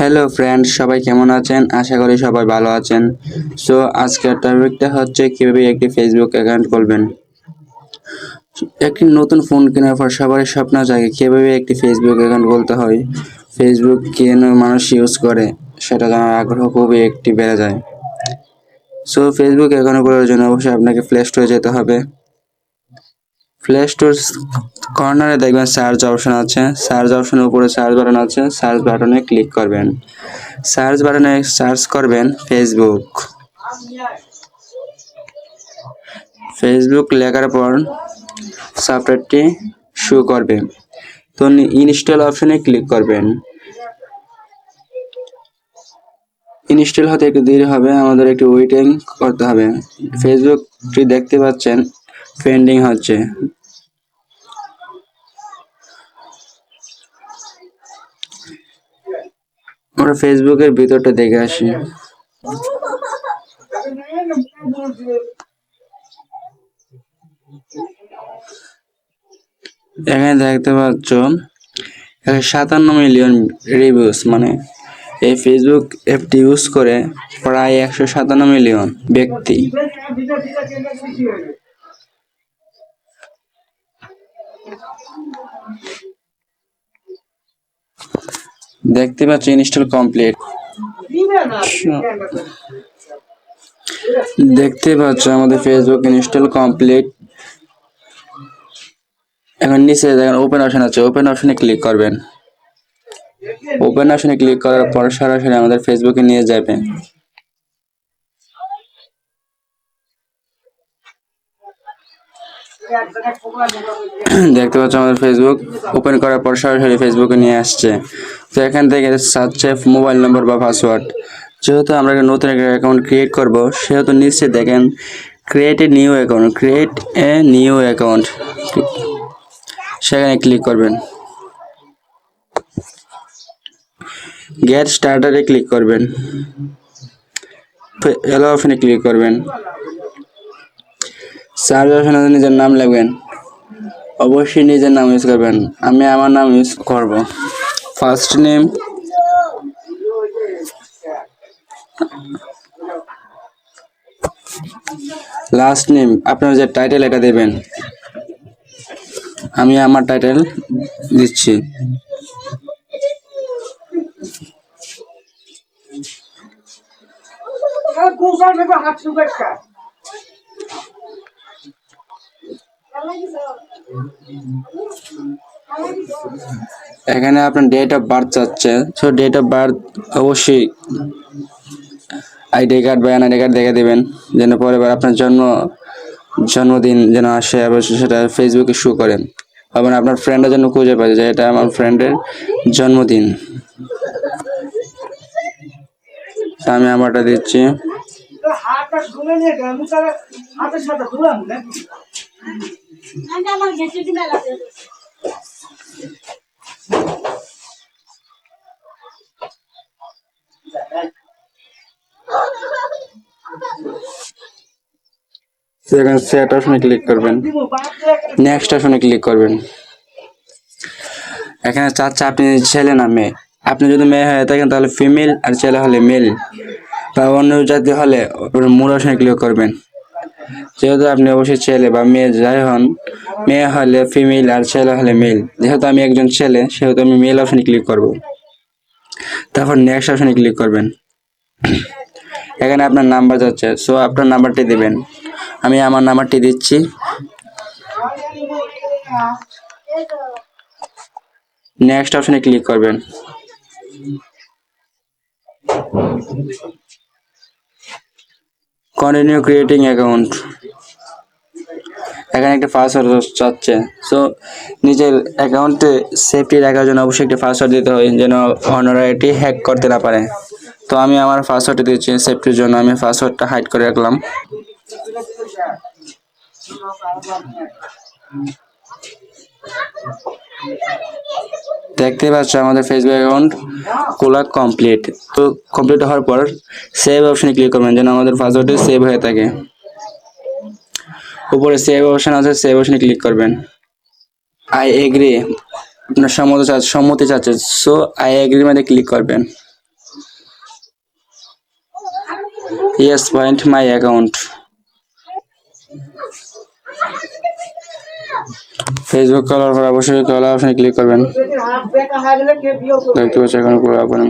Hello friends, সবাই কেমন আছেন? আশা করি সবাই ভালো আছেন। সো আজকের টপিকটা হচ্ছে কিভাবে একটি ফেসবুক অ্যাকাউন্ট খুলবেন। একটি নতুন ফোন কেনার পর সবারই স্বপ্ন জাগে কিভাবে একটি ফেসবুক অ্যাকাউন্ট খুলতে হয়, ফেসবুক কেন মানুষ ইউজ করে সেটা জানার আগ্রহ খুবই একটি বেড়ে যায়। সো ফেসবুক অ্যাকাউন্ট খোলার জন্য অবশ্যই আপনাকে প্লে স্টোরে যেতে হবে। প্লে স্টোর কর্নারে দেখবেন সার্চ অপশন আছে, সার্চ অপশনের উপরে সার্চ বাটন আছে, সার্চ বাটনে ক্লিক করবেন। সার্চ বাটনে সার্চ করবেন ফেসবুক। ফেসবুক লেখার পর সফটওয়্যারটি শো করবে, তো ইনস্টল অপশনে ক্লিক করবেন। ইনস্টল হতে একটু দেরি হবে, আমাদের একটু ওয়েটিং করতে হবে। ফেসবুকটি দেখতে পাচ্ছেন পেন্ডিং হচ্ছে। আমরা ফেসবুকের ভিতরটা দেখে আসি। এখানে দেখতে পাচ্ছ 57 মিলিয়ন রিভিউস, মানে এই ফেসবুক অ্যাপটি ইউজ করে প্রায় 157 মিলিয়ন ব্যক্তি। দেখতে পাচ্ছ ইনস্টল কমপ্লিট। দেখতে পাচ্ছ আমাদের ফেসবুক ইনস্টল কমপ্লিট। এখন নিচে দেখেন ওপেন অপশন আছে, ওপেন অপশনে ক্লিক করবেন। ওপেন অপশনে ক্লিক করার পর সরাসরি আমাদের ফেসবুকে নিয়ে যাবে। দেখতে পাচ্ছ আমাদের ফেসবুক ওপেন করার পর সরাসরি ফেসবুকে নিয়ে আসছে। তো এখান থেকে সার্চ মোবাইল নম্বর বা পাসওয়ার্ড, যেহেতু আমরা নতুন একটা অ্যাকাউন্ট ক্রিয়েট করব সেহেতু নিচে দেখেন create a new account, create a new account, সেখানে ক্লিক করবেন। গেট স্টার্টারে ক্লিক করবেন, এলো অপশনে ক্লিক করবেন। সার্চ অপশনে নিজের নাম লিখবেন, অবশ্যই নিজের নাম ইউজ করবেন। আমি আমার নাম ইউজ করব, ফার্স্ট নেম, লাস্ট নেম, আপনার যে টাইটেল এটা দেবেন। আমি আমার টাইটেল দিচ্ছি। এখানে আপনার ডেট অফ বার্থ চাচ্ছে, সো ডেট অফ বার্থ অবশ্যই আইডি কার্ড বা এনআইডি কার্ড দেখে দেবেন, যেন পরের বার আপনার জন্মদিন যেন আসে অবশ্যই সেটা ফেসবুকে শো করেন, এবং আপনার ফ্রেন্ডের জন্য খুঁজে পায় যে এটা আমার ফ্রেন্ডের জন্মদিন। আমি আমারটা দিচ্ছি। সেখানে সেট অপশনে ক্লিক করবেন, নেক্সট অপশনে ক্লিক করবেন। এখানে চাচ্ছে আপনি ছেলে না মেয়ে। আপনি যদি মেয়ে হয়ে থাকেন তাহলে ফিমেল, আর ছেলে হলে মেল, বা অন্য জাতি হলে মূল অপশনে ক্লিক করবেন। যেহেতু আপনি অবশ্যই ছেলে বা মেয়ে যাই হন, মেয়ে হলে ফিমেল আর ছেলে হলে মেল, যেহেতু আমি একজন ছেলে সেহেতু আমি মেল অপশনে ক্লিক করব। তারপর নেক্সট অপশনে ক্লিক করবেন। এখানে আপনার নাম্বার যাচ্ছে, সো আপনার নাম্বারটি দিবেন। আমি আমার নাম্বারটি দিচ্ছি। নেক্সট অপশনে ক্লিক করবেন। কন্টিনিউ ক্রিয়েটিং অ্যাকাউন্ট, এখানে একটা পাসওয়ার্ড চাচ্ছে। সো নিজের অ্যাকাউন্টে সেফটি রাখার জন্য অবশ্যই একটা পাসওয়ার্ড দিতে হয়, যেন অন্যরা এটি হ্যাক করতে না পারে। তো আমি আমার পাসওয়ার্ডটি দিচ্ছি সেফটির জন্য, আমি পাসওয়ার্ডটা হাইড করে রাখলাম। দেখতে পাচ্ছ আমাদের ফেসবুক অ্যাকাউন্ট খোলা কমপ্লিট। তো কমপ্লিট হওয়ার পর সেভ অপশনে ক্লিক করবেন, যেন আমাদের পাসওয়ার্ডটি সেভ হয়ে থাকে। উপরে সেভ অপশন আছে, সেভ অপশনে ক্লিক করবেন। আই এগ্রি, আপনার সম্মতি চাচ্ছে, সো আই এগ্রির মধ্যে ক্লিক করবেন। Yes point my account. Facebook খোলার পর অবশ্যই খোলা অপশনে ক্লিক করবেন। দেখতে পাচ্ছি এখন পুরো আপনার